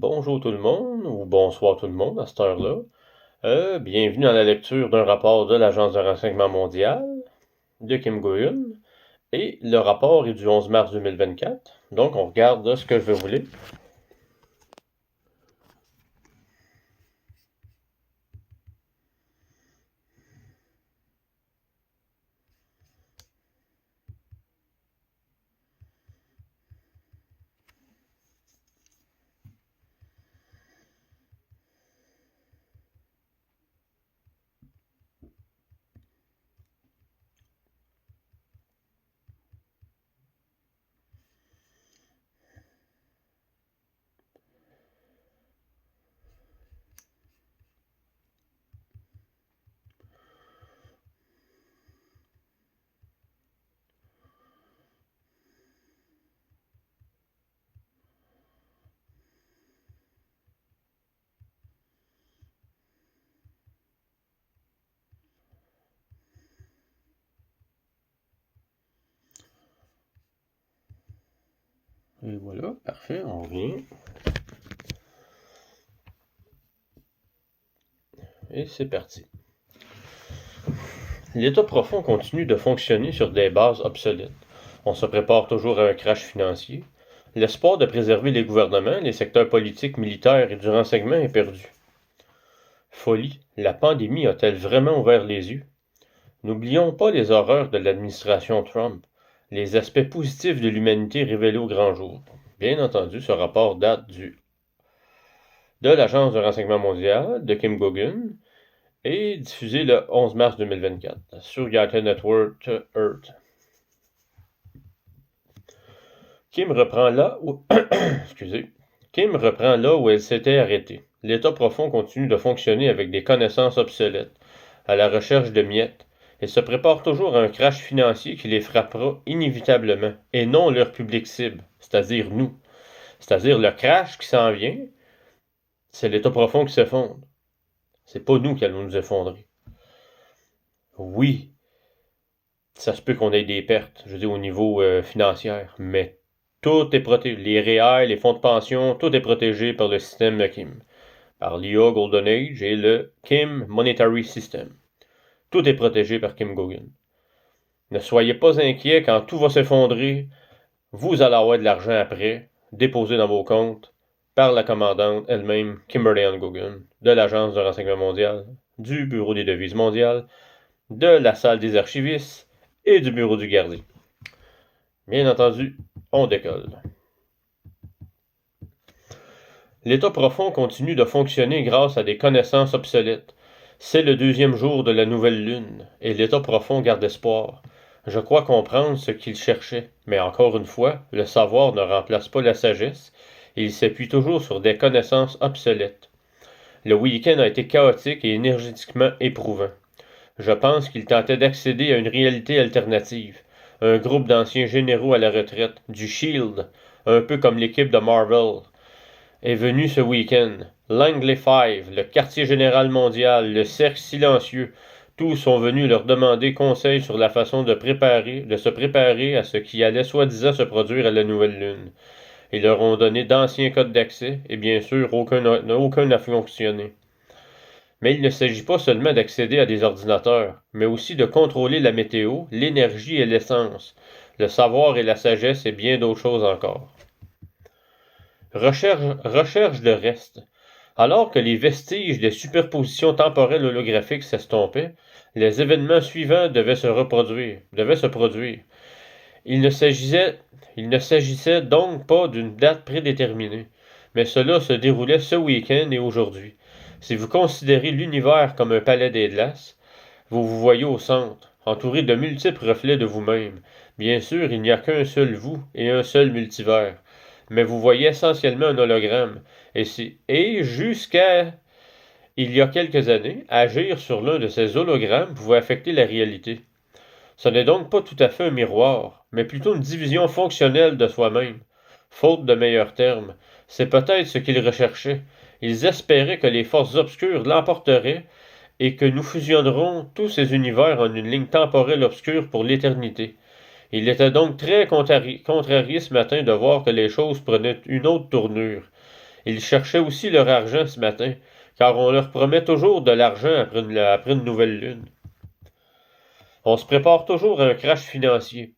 Bonjour tout le monde, ou bonsoir tout le monde à cette heure-là. Bienvenue à la lecture d'un rapport de l'Agence de renseignement mondial de Kim Go-eun. Et le rapport est du 11 mars 2024. Donc on regarde ce que je vais vous lire. Et voilà, parfait, on revient. Et c'est parti. L'État profond continue de fonctionner sur des bases obsolètes. On se prépare toujours à un crash financier. L'espoir de préserver les gouvernements, les secteurs politiques, militaires et du renseignement est perdu. Folie, la pandémie a-t-elle vraiment ouvert les yeux? N'oublions pas les horreurs de l'administration Trump, les aspects positifs de l'humanité révélés au grand jour. Bien entendu, ce rapport date de l'Agence de renseignement mondial de Kim Go-eun et diffusé le 11 mars 2024 sur United Network Earth. Kim reprend là où Kim reprend là où elle s'était arrêtée. L'État profond continue de fonctionner avec des connaissances obsolètes, à la recherche de miettes, et se prépare toujours à un crash financier qui les frappera inévitablement, et non leur public cible, c'est-à-dire nous. C'est-à-dire le crash qui s'en vient, c'est l'État profond qui s'effondre. C'est pas nous qui allons nous effondrer. Oui, ça se peut qu'on ait des pertes, je veux dire au niveau financier, mais tout est protégé. Les REER, les fonds de pension, tout est protégé par le système de Kim. Par l'IA Golden Age et le Kim Monetary System. Tout est protégé par Kim Go-eun. Ne soyez pas inquiets quand tout va s'effondrer. Vous allez avoir de l'argent après, déposé dans vos comptes, par la commandante elle-même, Kimberly Ann Go-eun, de l'Agence de renseignement mondial, du Bureau des devises mondiales, de la salle des archivistes et du Bureau du gardien. Bien entendu, on décolle. L'État profond continue de fonctionner grâce à des connaissances obsolètes. C'est le deuxième jour de la nouvelle lune, et l'État profond garde espoir. Je crois comprendre ce qu'il cherchait, mais encore une fois, le savoir ne remplace pas la sagesse, et il s'appuie toujours sur des connaissances obsolètes. Le week-end a été chaotique et énergétiquement éprouvant. Je pense qu'il tentait d'accéder à une réalité alternative. Un groupe d'anciens généraux à la retraite, du Shield, un peu comme l'équipe de Marvel, est venu ce week-end. Langley Five, le quartier général mondial, le cercle silencieux, tous sont venus leur demander conseil sur la façon de se préparer à ce qui allait soi-disant se produire à la nouvelle lune. Ils leur ont donné d'anciens codes d'accès, et bien sûr, aucun n'a fonctionné. Mais il ne s'agit pas seulement d'accéder à des ordinateurs, mais aussi de contrôler la météo, l'énergie et l'essence, le savoir et la sagesse et bien d'autres choses encore. Recherche de restes. Alors que les vestiges des superpositions temporelles holographiques s'estompaient, les événements suivants devaient se produire. Il ne s'agissait donc pas d'une date prédéterminée, mais cela se déroulait ce week-end et aujourd'hui. Si vous considérez l'univers comme un palais des glaces, vous vous voyez au centre, entouré de multiples reflets de vous-même. Bien sûr, il n'y a qu'un seul vous et un seul multivers, mais vous voyez essentiellement un hologramme, et jusqu'à il y a quelques années, agir sur l'un de ces hologrammes pouvait affecter la réalité. Ce n'est donc pas tout à fait un miroir, mais plutôt une division fonctionnelle de soi-même. Faute de meilleurs termes, c'est peut-être ce qu'ils recherchaient. Ils espéraient que les forces obscures l'emporteraient et que nous fusionnerons tous ces univers en une ligne temporelle obscure pour l'éternité. Il était donc très contrarié ce matin de voir que les choses prenaient une autre tournure. Ils cherchaient aussi leur argent ce matin, car on leur promet toujours de l'argent après une nouvelle lune. On se prépare toujours à un crash financier.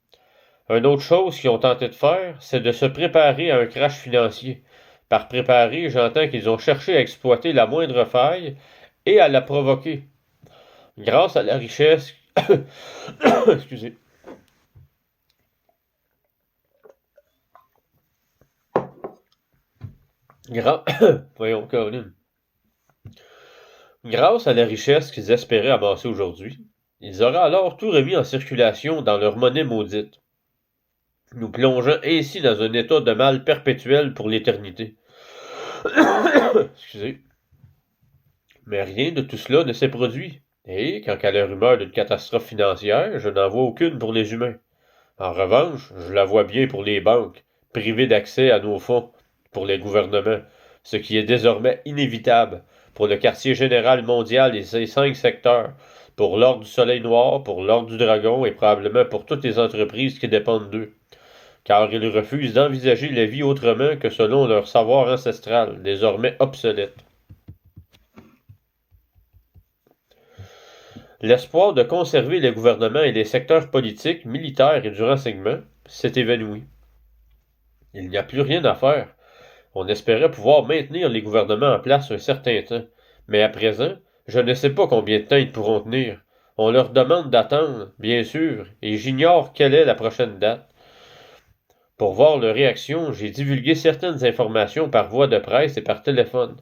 Une autre chose qu'ils ont tenté de faire, c'est de se préparer à un crash financier. Par préparer, j'entends qu'ils ont cherché à exploiter la moindre faille et à la provoquer. Grâce à la richesse... Excusez. Voyons, Colin. Grâce à la richesse qu'ils espéraient amasser aujourd'hui, ils auraient alors tout remis en circulation dans leur monnaie maudite, nous plongeant ainsi dans un état de mal perpétuel pour l'éternité. Excusez. Mais rien de tout cela ne s'est produit. Et, quant à la rumeur d'une catastrophe financière, je n'en vois aucune pour les humains. En revanche, je la vois bien pour les banques, privées d'accès à nos fonds, pour les gouvernements, ce qui est désormais inévitable, pour le quartier général mondial et ses 5 secteurs, pour l'ordre du soleil noir, pour l'ordre du dragon et probablement pour toutes les entreprises qui dépendent d'eux. Car ils refusent d'envisager la vie autrement que selon leur savoir ancestral, désormais obsolète. L'espoir de conserver les gouvernements et les secteurs politiques, militaires et du renseignement s'est évanoui. Il n'y a plus rien à faire. On espérait pouvoir maintenir les gouvernements en place un certain temps. Mais à présent, je ne sais pas combien de temps ils pourront tenir. On leur demande d'attendre, bien sûr, et j'ignore quelle est la prochaine date. Pour voir leur réaction, j'ai divulgué certaines informations par voie de presse et par téléphone.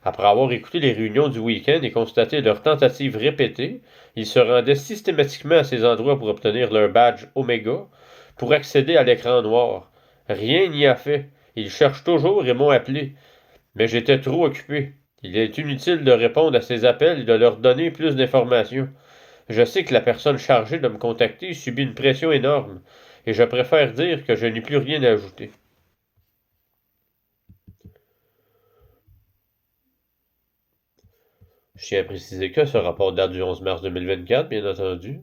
Après avoir écouté les réunions du week-end et constaté leurs tentatives répétées, ils se rendaient systématiquement à ces endroits pour obtenir leur badge Oméga, pour accéder à l'écran noir. Rien n'y a fait. Ils cherchent toujours et m'ont appelé. Mais j'étais trop occupé. Il est inutile de répondre à ces appels et de leur donner plus d'informations. Je sais que la personne chargée de me contacter subit une pression énorme, et je préfère dire que je n'ai plus rien à ajouter. Je tiens à préciser que ce rapport date du 11 mars 2024, bien entendu.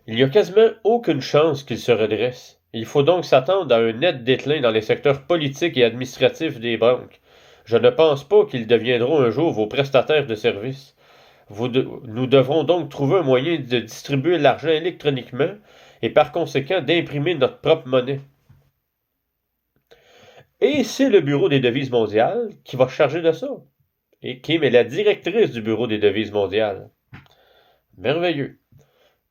Il n'y a quasiment aucune chance qu'il se redresse. Il faut donc s'attendre à un net déclin dans les secteurs politiques et administratifs des banques. Je ne pense pas qu'ils deviendront un jour vos prestataires de services. Nous devrons donc trouver un moyen de distribuer l'argent électroniquement et par conséquent d'imprimer notre propre monnaie. Et c'est le Bureau des devises mondiales qui va se charger de ça. Et Kim est la directrice du Bureau des devises mondiales. Merveilleux.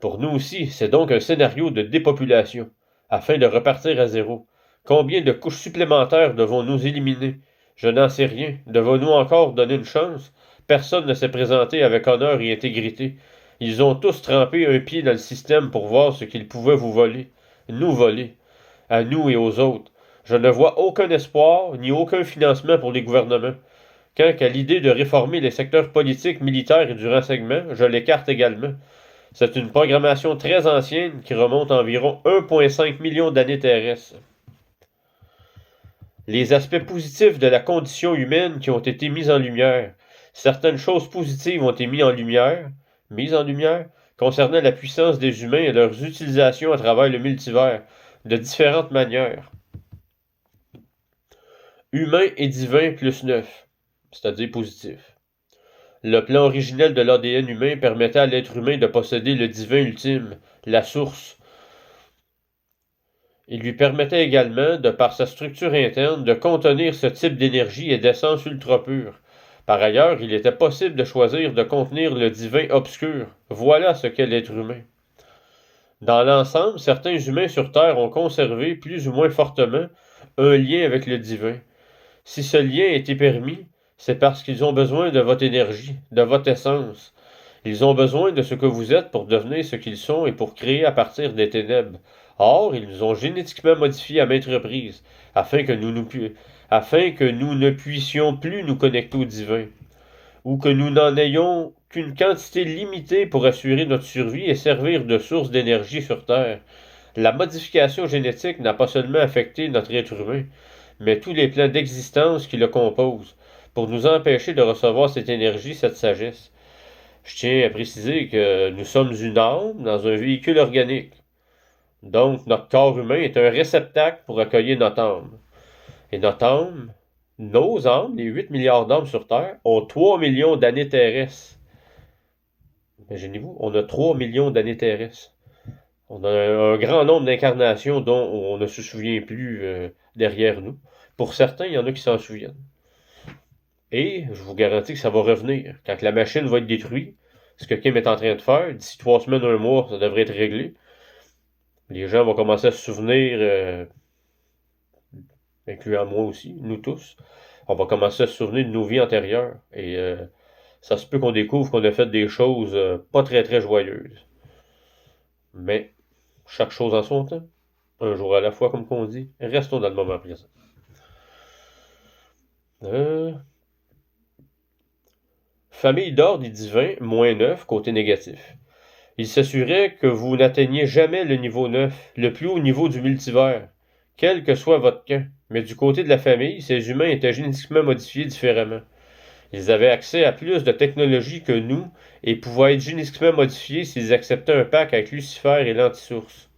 Pour nous aussi, c'est donc un scénario de dépopulation, afin de repartir à zéro. Combien de couches supplémentaires devons-nous éliminer? Je n'en sais rien. Devons-nous encore donner une chance? Personne ne s'est présenté avec honneur et intégrité. Ils ont tous trempé un pied dans le système pour voir ce qu'ils pouvaient vous voler. Nous voler. À nous et aux autres. Je ne vois aucun espoir ni aucun financement pour les gouvernements. Quant à l'idée de réformer les secteurs politiques, militaires et du renseignement, je l'écarte également. C'est une programmation très ancienne qui remonte à environ 1,5 million d'années terrestres. Les aspects positifs de la condition humaine qui ont été mis en lumière. Certaines choses positives ont été mises en lumière, concernant la puissance des humains et leurs utilisations à travers le multivers, de différentes manières. Humain et divin plus 9, c'est-à-dire positif. Le plan originel de l'ADN humain permettait à l'être humain de posséder le divin ultime, la source. Il lui permettait également, de par sa structure interne, de contenir ce type d'énergie et d'essence ultra pure. Par ailleurs, il était possible de choisir de contenir le divin obscur. Voilà ce qu'est l'être humain. Dans l'ensemble, certains humains sur Terre ont conservé, plus ou moins fortement, un lien avec le divin. Si ce lien était permis, c'est parce qu'ils ont besoin de votre énergie, de votre essence. Ils ont besoin de ce que vous êtes pour devenir ce qu'ils sont et pour créer à partir des ténèbres. Or, ils nous ont génétiquement modifiés à maintes reprises, afin que nous ne puissions plus nous connecter au divin, ou que nous n'en ayons qu'une quantité limitée pour assurer notre survie et servir de source d'énergie sur Terre. La modification génétique n'a pas seulement affecté notre être humain, mais tous les plans d'existence qui le composent, pour nous empêcher de recevoir cette énergie, cette sagesse. Je tiens à préciser que nous sommes une âme dans un véhicule organique. Donc, notre corps humain est un réceptacle pour accueillir notre âme. Et notre âme, nos âmes, les 8 milliards d'âmes sur Terre, ont 3 millions d'années terrestres. Imaginez-vous, on a 3 millions d'années terrestres. On a un grand nombre d'incarnations dont on ne se souvient plus derrière nous. Pour certains, il y en a qui s'en souviennent. Et je vous garantis que ça va revenir. Quand la machine va être détruite, ce que Kim est en train de faire, d'ici 3 semaines, 1 mois, ça devrait être réglé. Les gens vont commencer à se souvenir, incluant moi aussi, nous tous. On va commencer à se souvenir de nos vies antérieures. Et ça se peut qu'on découvre qu'on a fait des choses pas très très joyeuses. Mais chaque chose en son temps. Un jour à la fois, comme qu'on dit. Restons dans le moment présent. Famille d'ordre et divin, -9, côté négatif. Il s'assurait que vous n'atteigniez jamais le niveau 9, le plus haut niveau du multivers, quel que soit votre camp. Mais du côté de la famille, ces humains étaient génétiquement modifiés différemment. Ils avaient accès à plus de technologie que nous et pouvaient être génétiquement modifiés s'ils acceptaient un pacte avec Lucifer et l'Antisource.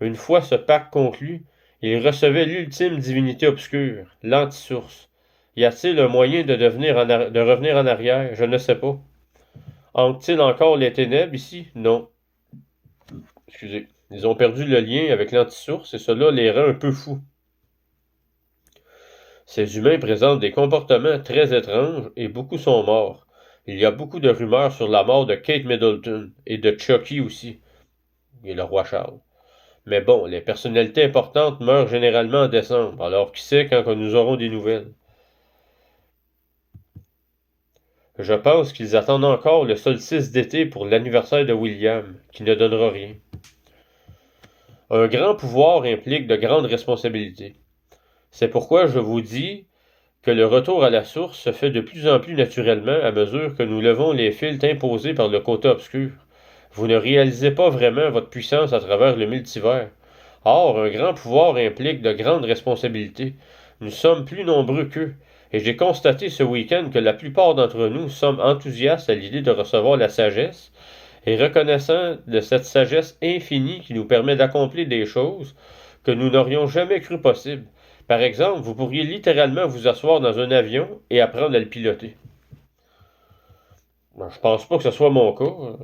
Une fois ce pacte conclu, ils recevaient l'ultime divinité obscure, l'Antisource. Y a-t-il un moyen de revenir en arrière? Je ne sais pas. Hanque-t-il encore les ténèbres ici? Non. Excusez. Ils ont perdu le lien avec l'Antisource et cela les rend un peu fous. Ces humains présentent des comportements très étranges et beaucoup sont morts. Il y a beaucoup de rumeurs sur la mort de Kate Middleton et de Chucky aussi, et le roi Charles. Mais bon, les personnalités importantes meurent généralement en décembre, alors qui sait quand nous aurons des nouvelles. Je pense qu'ils attendent encore le solstice d'été pour l'anniversaire de William, qui ne donnera rien. Un grand pouvoir implique de grandes responsabilités. C'est pourquoi je vous dis que le retour à la source se fait de plus en plus naturellement à mesure que nous levons les fils imposés par le côté obscur. Vous ne réalisez pas vraiment votre puissance à travers le multivers. Or, un grand pouvoir implique de grandes responsabilités. Nous sommes plus nombreux qu'eux, et j'ai constaté ce week-end que la plupart d'entre nous sommes enthousiastes à l'idée de recevoir la sagesse, et reconnaissants de cette sagesse infinie qui nous permet d'accomplir des choses que nous n'aurions jamais cru possibles. Par exemple, vous pourriez littéralement vous asseoir dans un avion et apprendre à le piloter. Je pense pas que ce soit mon cas. On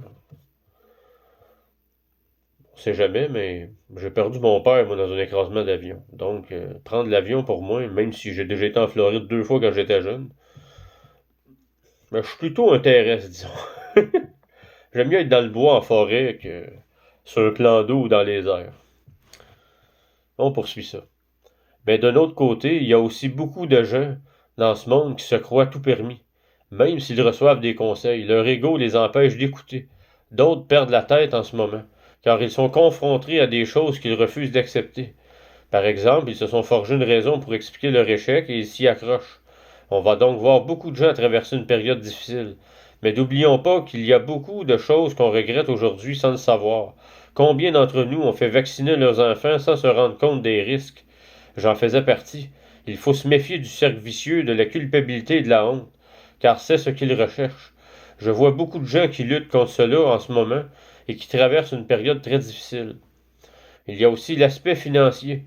sait jamais, mais j'ai perdu mon père, moi, dans un écrasement d'avion. Donc, prendre l'avion pour moi, même si j'ai déjà été en Floride 2 fois quand j'étais jeune, je suis plutôt un terrestre, disons. J'aime mieux être dans le bois en forêt que sur un plan d'eau ou dans les airs. On poursuit ça. Mais d'un autre côté, il y a aussi beaucoup de gens dans ce monde qui se croient tout permis. Même s'ils reçoivent des conseils, leur ego les empêche d'écouter. D'autres perdent la tête en ce moment, car ils sont confrontés à des choses qu'ils refusent d'accepter. Par exemple, ils se sont forgés une raison pour expliquer leur échec et ils s'y accrochent. On va donc voir beaucoup de gens traverser une période difficile. Mais n'oublions pas qu'il y a beaucoup de choses qu'on regrette aujourd'hui sans le savoir. Combien d'entre nous ont fait vacciner leurs enfants sans se rendre compte des risques? J'en faisais partie. Il faut se méfier du cercle vicieux, de la culpabilité et de la honte, car c'est ce qu'ils recherchent. Je vois beaucoup de gens qui luttent contre cela en ce moment et qui traversent une période très difficile. Il y a aussi l'aspect financier.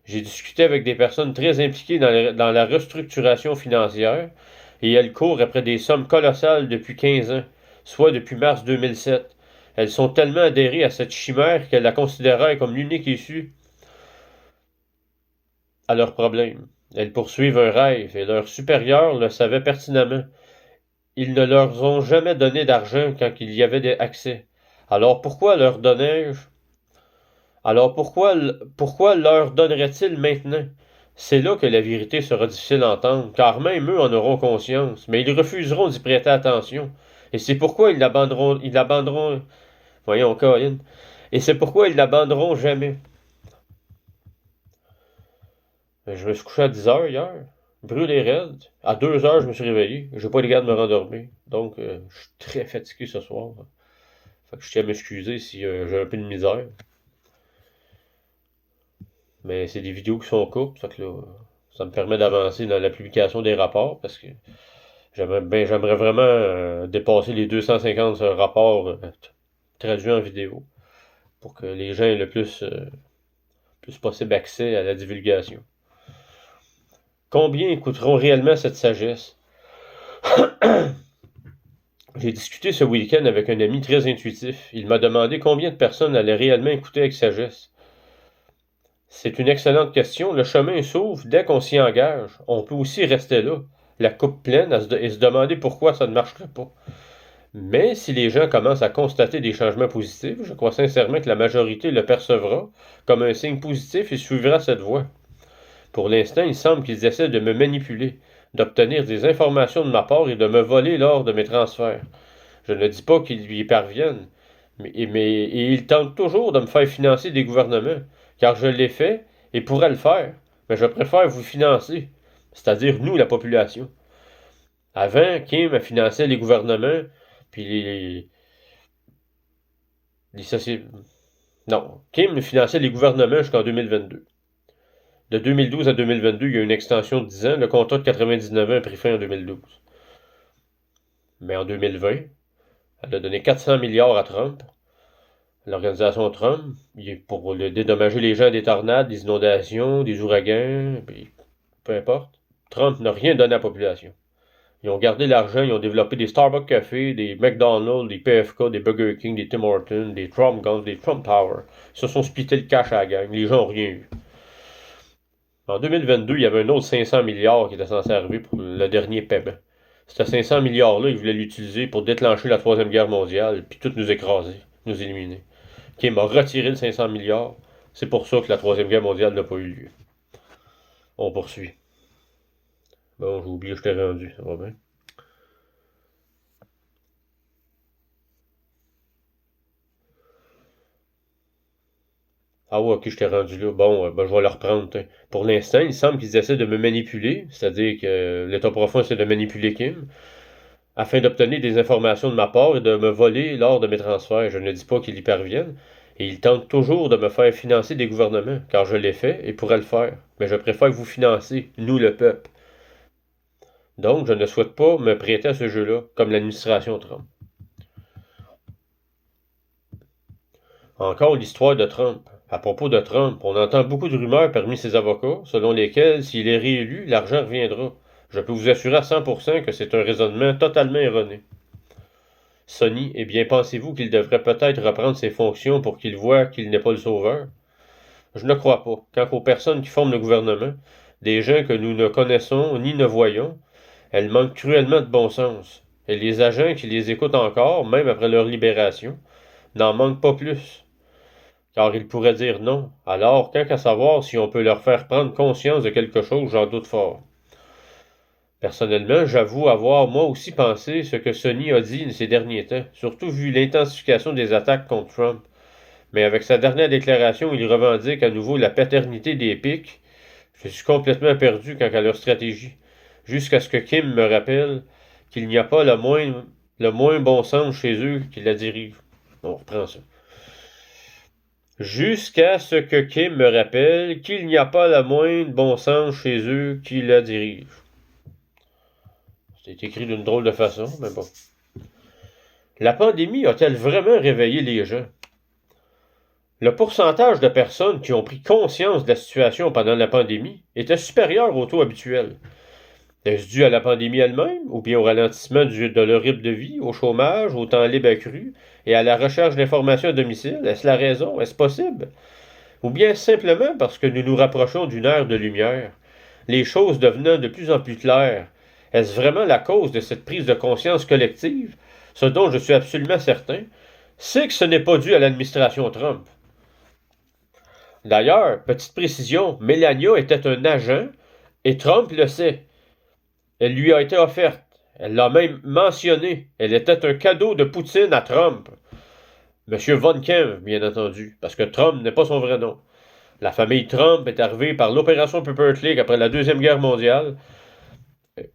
J'ai discuté avec des personnes très impliquées dans la restructuration financière et elles courent après des sommes colossales depuis 15 ans, soit depuis mars 2007. Elles sont tellement adhérées à cette chimère qu'elles la considéraient comme l'unique issue à leurs problèmes. Elles poursuivent un rêve et leurs supérieurs le savaient pertinemment. Ils ne leur ont jamais donné d'argent quand il y avait des accès. Alors pourquoi leur donnais-je Alors pourquoi leur donnerait-il maintenant? C'est là que la vérité sera difficile à entendre, car même eux en auront conscience, mais ils refuseront d'y prêter attention. Et c'est pourquoi voyons, Colin, et c'est pourquoi ils l'abandonneront jamais. Je me suis couché à 10 heures hier, brûlé raide. À 2 heures, je me suis réveillé. J'ai pas les gars de me rendormir. Donc, je suis très fatigué ce soir. Fait que je tiens à m'excuser si j'ai un peu de misère. Mais c'est des vidéos qui sont courtes, fait que là, ça me permet d'avancer dans la publication des rapports parce que j'aimerais vraiment dépasser les 250 rapports traduits en vidéo. pour que les gens aient le plus possible accès à la divulgation. Combien coûteront réellement cette sagesse? J'ai discuté ce week-end avec un ami très intuitif. Il m'a demandé combien de personnes allaient réellement écouter avec sagesse. C'est une excellente question. Le chemin s'ouvre dès qu'on s'y engage. On peut aussi rester là, la coupe pleine, et se demander pourquoi ça ne marcherait pas. Mais si les gens commencent à constater des changements positifs, je crois sincèrement que la majorité le percevra comme un signe positif et suivra cette voie. Pour l'instant, il semble qu'ils essaient de me manipuler, d'obtenir des informations de ma part et de me voler lors de mes transferts. Je ne dis pas qu'ils y parviennent, mais ils tentent toujours de me faire financer des gouvernements, car je l'ai fait et pourrais le faire, mais je préfère vous financer, c'est-à-dire nous, la population. Avant, Kim finançait les gouvernements, puis les sociétés... Non, Kim finançait les gouvernements jusqu'en 2022. De 2012 à 2022, il y a une extension de 10 ans. Le contrat de 99 ans a pris fin en 2012. Mais en 2020, elle a donné 400 milliards à Trump, l'organisation Trump, pour dédommager les gens des tornades, des inondations, des ouragans, puis peu importe. Trump n'a rien donné à la population. Ils ont gardé l'argent, ils ont développé des Starbucks Café, des McDonald's, des PFK, des Burger King, des Tim Hortons, des Trump Guns, des Trump Towers. Ils se sont splittés le cash à la gang. Les gens n'ont rien eu. En 2022, il y avait un autre 500 milliards qui était censé arriver pour le dernier paiement. Ces 500 milliards-là, ils voulaient l'utiliser pour déclencher la Troisième Guerre mondiale, puis tout nous écraser, nous éliminer. Kim a retiré le 500 milliards. C'est pour ça que la Troisième Guerre mondiale n'a pas eu lieu. On poursuit. Bon, j'ai oublié, je t'ai rendu. Ça va bien? Ah ouais, ok, je t'ai rendu là. Bon, ben, je vais le reprendre. T'sais. Pour l'instant, il semble qu'ils essaient de me manipuler, c'est-à-dire que l'État profond essaie de manipuler Kim, afin d'obtenir des informations de ma part et de me voler lors de mes transferts. Je ne dis pas qu'ils y parviennent, et ils tentent toujours de me faire financer des gouvernements, car je l'ai fait et pourrais le faire. Mais je préfère vous financer, nous le peuple. Donc, je ne souhaite pas me prêter à ce jeu-là, comme l'administration Trump. Encore l'histoire de Trump. À propos de Trump, on entend beaucoup de rumeurs parmi ses avocats, selon lesquelles, s'il est réélu, l'argent reviendra. Je peux vous assurer à 100% que c'est un raisonnement totalement erroné. Sonny, eh bien, pensez-vous qu'il devrait peut-être reprendre ses fonctions pour qu'il voie qu'il n'est pas le sauveur? Je ne crois pas. Quant aux personnes qui forment le gouvernement, des gens que nous ne connaissons ni ne voyons, elles manquent cruellement de bon sens. Et les agents qui les écoutent encore, même après leur libération, n'en manquent pas plus. Car ils pourraient dire non. Alors, quant à savoir si on peut leur faire prendre conscience de quelque chose, j'en doute fort. Personnellement, j'avoue avoir moi aussi pensé ce que Sonny a dit ces derniers temps, surtout vu l'intensification des attaques contre Trump. Mais avec sa dernière déclaration, il revendique à nouveau la paternité des pics. Je suis complètement perdu quant à leur stratégie. Jusqu'à ce que Kim me rappelle qu'il n'y a pas le moins bon sens chez eux qui la dirige. On reprend ça. Jusqu'à ce que Kim me rappelle qu'il n'y a pas le moins de bon sens chez eux qui la dirige. C'est écrit d'une drôle de façon, mais bon. La pandémie a-t-elle vraiment réveillé les gens? Le pourcentage de personnes qui ont pris conscience de la situation pendant la pandémie était supérieur au taux habituel. Est-ce dû à la pandémie elle-même, ou bien au ralentissement de leur rythme de vie, au chômage, au temps libre accru, et à la recherche d'informations à domicile? Est-ce la raison? Est-ce possible? Ou bien simplement parce que nous nous rapprochons d'une ère de lumière, les choses devenant de plus en plus claires? Est-ce vraiment la cause de cette prise de conscience collective? Ce dont je suis absolument certain, c'est que ce n'est pas dû à l'administration Trump. D'ailleurs, petite précision, Melania était un agent, et Trump le sait. Elle lui a été offerte. Elle l'a même mentionné. Elle était un cadeau de Poutine à Trump. Monsieur Von Kempf, bien entendu, parce que Trump n'est pas son vrai nom. La famille Trump est arrivée par l'opération Paperclip après la Deuxième Guerre mondiale,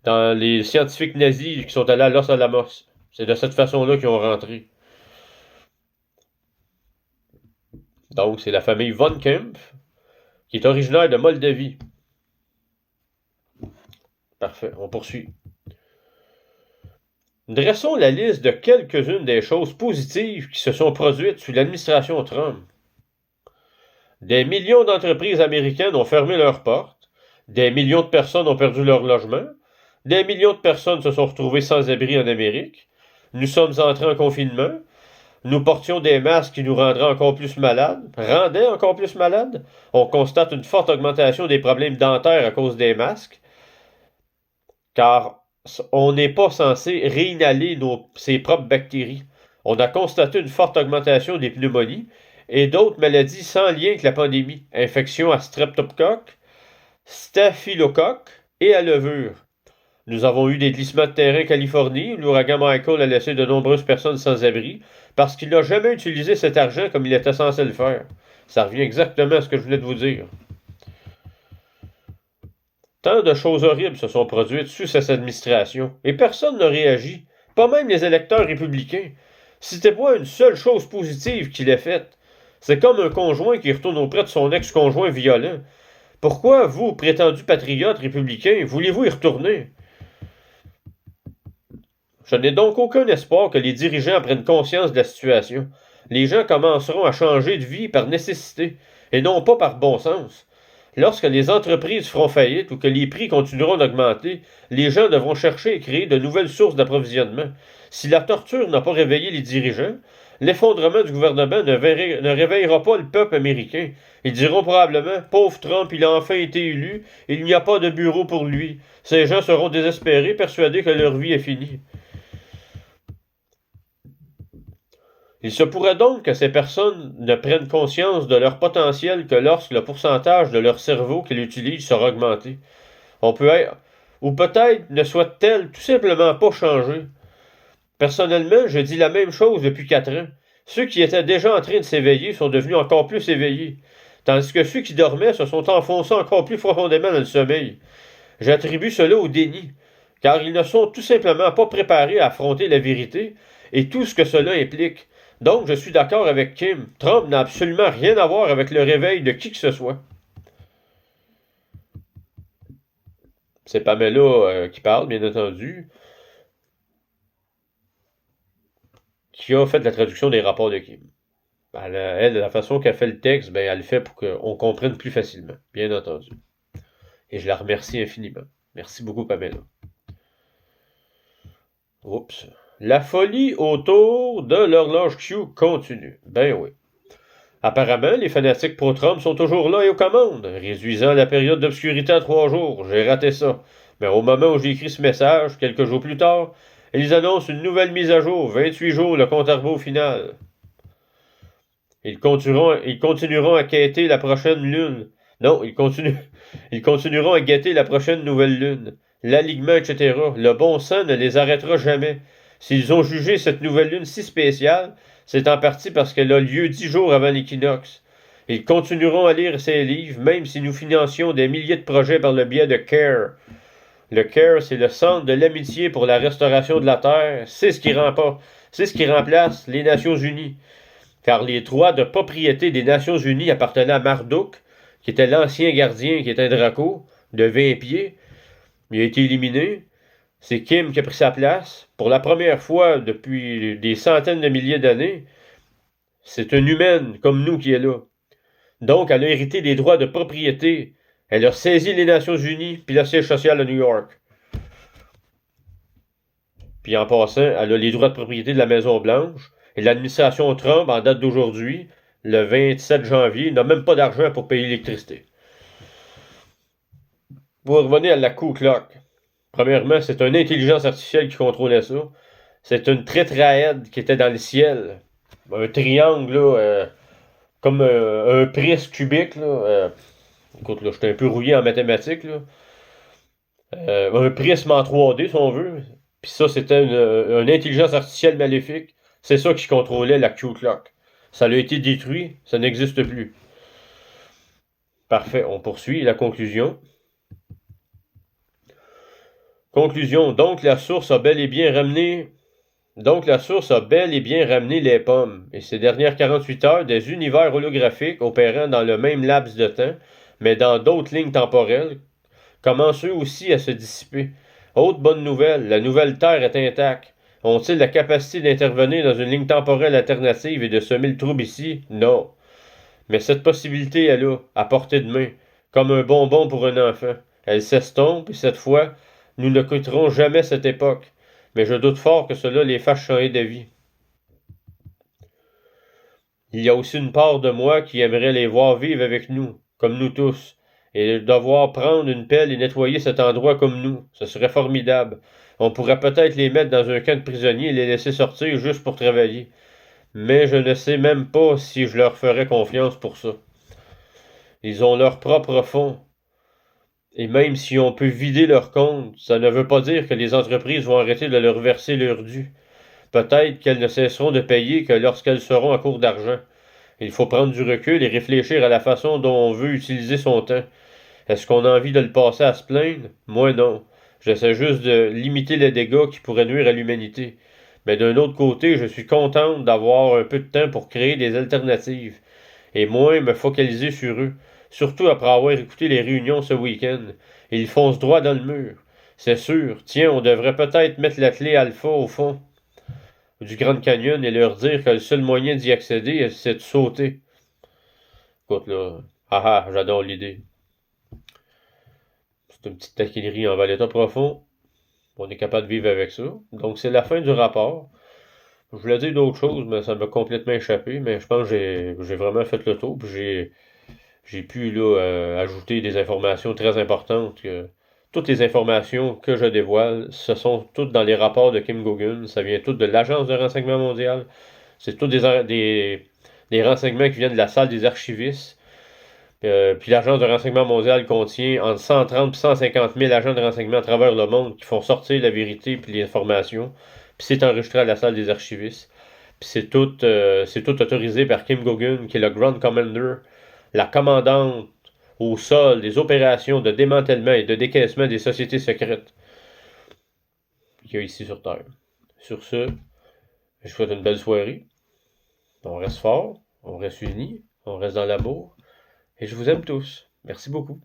dans les scientifiques nazis qui sont allés à Los Alamos. C'est de cette façon-là qu'ils ont rentré. Donc, c'est la famille Von Kempf, qui est originaire de Moldavie. Parfait, on poursuit. Dressons la liste de quelques-unes des choses positives qui se sont produites sous l'administration Trump. Des millions d'entreprises américaines ont fermé leurs portes. Des millions de personnes ont perdu leur logement. Des millions de personnes se sont retrouvées sans abri en Amérique. Nous sommes entrés en confinement. Nous portions des masques qui nous rendaient encore plus malades. On constate une forte augmentation des problèmes dentaires à cause des masques, car on n'est pas censé réinhaler ses propres bactéries. On a constaté une forte augmentation des pneumonies et d'autres maladies sans lien avec la pandémie. Infections à streptocoque, staphylocoque et à levure. Nous avons eu des glissements de terrain en Californie où l'ouragan Michael a laissé de nombreuses personnes sans abri parce qu'il n'a jamais utilisé cet argent comme il était censé le faire. Ça revient exactement à ce que je venais de vous dire. Tant de choses horribles se sont produites sous cette administration et personne n'a réagi, pas même les électeurs républicains. C'était pas une seule chose positive qu'il ait faite. C'est comme un conjoint qui retourne auprès de son ex-conjoint violent. Pourquoi, vous, prétendus patriotes républicains, voulez-vous y retourner? Je n'ai donc aucun espoir que les dirigeants prennent conscience de la situation. Les gens commenceront à changer de vie par nécessité, et non pas par bon sens. Lorsque les entreprises feront faillite ou que les prix continueront d'augmenter, les gens devront chercher et créer de nouvelles sources d'approvisionnement. Si la torture n'a pas réveillé les dirigeants, l'effondrement du gouvernement ne réveillera pas le peuple américain. Ils diront probablement « Pauvre Trump, il a enfin été élu, il n'y a pas de bureau pour lui. » Ces gens seront désespérés, persuadés que leur vie est finie. Il se pourrait donc que ces personnes ne prennent conscience de leur potentiel que lorsque le pourcentage de leur cerveau qu'ils utilisent sera augmenté. Ou peut-être ne souhaitent-elles tout simplement pas changer. Personnellement, je dis la même chose depuis 4 ans. Ceux qui étaient déjà en train de s'éveiller sont devenus encore plus éveillés, tandis que ceux qui dormaient se sont enfoncés encore plus profondément dans le sommeil. J'attribue cela au déni, car ils ne sont tout simplement pas préparés à affronter la vérité et tout ce que cela implique. Donc, je suis d'accord avec Kim. Trump n'a absolument rien à voir avec le réveil de qui que ce soit. C'est Pamela qui parle, bien entendu, qui a fait la traduction des rapports de Kim. Elle, de la façon qu'elle fait le texte, elle le fait pour qu'on comprenne plus facilement, bien entendu. Et je la remercie infiniment. Merci beaucoup, Pamela. Oups. La folie autour de l'horloge Q continue. Ben oui. Apparemment, les fanatiques pro-Trump sont toujours là et aux commandes, réduisant la période d'obscurité à 3 jours. J'ai raté ça. Mais au moment où j'ai écrit ce message, quelques jours plus tard, ils annoncent une nouvelle mise à jour, 28 jours, le compte à rebours final. Ils continueront à quêter la prochaine lune. Non, ils continueront à guetter la prochaine nouvelle lune. L'alignement, etc. Le bon sens ne les arrêtera jamais. S'ils ont jugé cette nouvelle lune si spéciale, c'est en partie parce qu'elle a lieu 10 jours avant l'équinoxe. Ils continueront à lire ces livres, même si nous financions des milliers de projets par le biais de CARE. Le CARE, c'est le Centre de l'amitié pour la restauration de la Terre. C'est ce qui remplace les Nations Unies. Car les droits de propriété des Nations Unies appartenaient à Marduk, qui était l'ancien gardien, qui était un Draco, de 20 pieds. Il a été éliminé. C'est Kim qui a pris sa place. Pour la première fois depuis des centaines de milliers d'années, c'est une humaine comme nous qui est là. Donc, elle a hérité des droits de propriété. Elle a saisi les Nations Unies, puis le siège social à New York. Puis en passant, elle a les droits de propriété de la Maison-Blanche. Et l'administration Trump, en date d'aujourd'hui, le 27 janvier, n'a même pas d'argent pour payer l'électricité. Pour revenir à la Ku Klux. Premièrement, c'est une intelligence artificielle qui contrôlait ça. C'est une tétraèdre qui était dans le ciel. Un triangle, là, comme un prisme cubique. Là, écoute, là, j'étais un peu rouillé en mathématiques. Là. Un prisme en 3D, si on veut. Puis ça, c'était une intelligence artificielle maléfique. C'est ça qui contrôlait la Ku Klux. Ça a été détruit, ça n'existe plus. Parfait, on poursuit la conclusion. Conclusion, donc la source a bel et bien ramené les pommes, et ces dernières 48 heures, des univers holographiques opérant dans le même laps de temps, mais dans d'autres lignes temporelles, commencent eux aussi à se dissiper. Autre bonne nouvelle, la nouvelle Terre est intacte. Ont-ils la capacité d'intervenir dans une ligne temporelle alternative et de semer le trouble ici? Non. Mais cette possibilité est là, à portée de main, comme un bonbon pour un enfant. Elle s'estompe, et cette fois, nous ne quitterons jamais cette époque. Mais je doute fort que cela les fasse changer d'avis. Il y a aussi une part de moi qui aimerait les voir vivre avec nous, comme nous tous, et devoir prendre une pelle et nettoyer cet endroit comme nous. Ce serait formidable. On pourrait peut-être les mettre dans un camp de prisonniers et les laisser sortir juste pour travailler. Mais je ne sais même pas si je leur ferais confiance pour ça. Ils ont leur propre fonds. Et même si on peut vider leur compte, ça ne veut pas dire que les entreprises vont arrêter de leur verser leur dû. Peut-être qu'elles ne cesseront de payer que lorsqu'elles seront à court d'argent. Il faut prendre du recul et réfléchir à la façon dont on veut utiliser son temps. Est-ce qu'on a envie de le passer à se plaindre? Moi non. J'essaie juste de limiter les dégâts qui pourraient nuire à l'humanité. Mais d'un autre côté, je suis contente d'avoir un peu de temps pour créer des alternatives et moins me focaliser sur eux, surtout après avoir écouté les réunions ce week-end. Ils foncent droit dans le mur. C'est sûr, tiens, on devrait peut-être mettre la clé alpha au fond du Grand Canyon et leur dire que le seul moyen d'y accéder, c'est de sauter. Écoute là, j'adore l'idée. C'est une petite taquinerie en Valetta profond. On est capable de vivre avec ça. Donc c'est la fin du rapport. Je voulais dire d'autres choses, mais ça m'a complètement échappé. Mais je pense que j'ai vraiment fait le tour. Puis j'ai pu là, ajouter des informations très importantes. Toutes les informations que je dévoile, ce sont toutes dans les rapports de Kim Gogan. Ça vient tout de l'Agence de renseignement mondial. C'est tous des renseignements qui viennent de la salle des archivistes. Puis l'Agence de renseignement mondial contient entre 130 et 150 000 agents de renseignement à travers le monde qui font sortir la vérité puis l'information. Puis c'est enregistré à la salle des archivistes. Puis c'est tout autorisé par Kim Gogan, qui est le Grand Commander, la commandante au sol des opérations de démantèlement et de décaissement des sociétés secrètes qu'il y a ici sur Terre. Sur ce, je vous souhaite une belle soirée. On reste fort, on reste unis, on reste dans l'amour. Et je vous aime tous. Merci beaucoup.